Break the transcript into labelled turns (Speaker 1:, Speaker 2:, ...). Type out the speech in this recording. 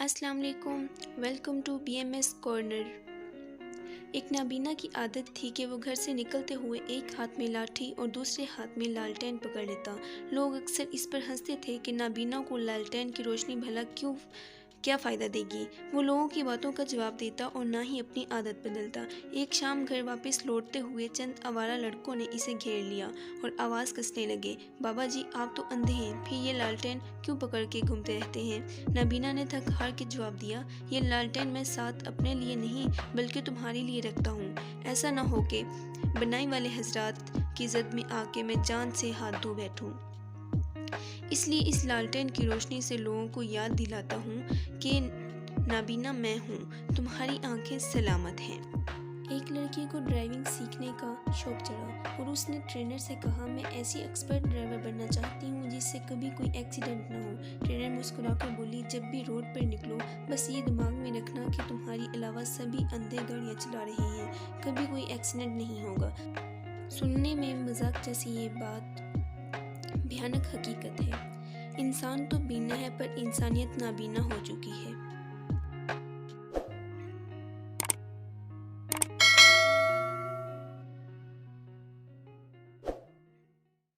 Speaker 1: अस्सलाम वालेकुम। Welcome to BMS corner. एक नाबीना की आदत थी कि वो घर से निकलते हुए एक हाथ में लाठी और दूसरे हाथ में लालटेन पकड़ लेता। लोग अक्सर इस पर हंसते थे कि नाबीना को लालटेन की रोशनी भला क्या फ़ायदा देगी। वो लोगों की बातों का जवाब देता और ना ही अपनी आदत बदलता। एक शाम घर वापस लौटते हुए चंद आवारा लड़कों ने इसे घेर लिया और आवाज़ कसने लगे, बाबा जी आप तो अंधे हैं, फिर ये लालटेन क्यों पकड़ के घूमते रहते हैं। नाबीना ने थक हार के जवाब दिया, ये लालटेन मैं साथ अपने लिए नहीं बल्कि तुम्हारे लिए रखता हूँ। ऐसा ना हो कि बनाई वाले हजरात की ज़द में आके मैं जान से हाथ धो बैठूँ। इसलिए इस लालटेन की रोशनी से लोगों को याद दिलाता हूँ कि नाबीना मैं हूँ, तुम्हारी आंखें सलामत हैं। एक लड़की को ड्राइविंग सीखने का शौक चढ़ा और उसने ट्रेनर से कहा, मैं ऐसी एक्सपर्ट ड्राइवर बनना चाहती हूँ जिससे कभी कोई एक्सीडेंट ना हो। ट्रेनर मुस्कुराकर बोली, जब भी रोड पर निकलो बस ये दिमाग में रखना कि तुम्हारी अलावा सभी अंधे गाड़ियाँ चला रहे हैं, कभी कोई एक्सीडेंट नहीं होगा। सुनने में मजाक जैसी ये बात भयानक हकीकत है। इंसान तो बीना है पर इंसानियत नाबीना हो चुकी है।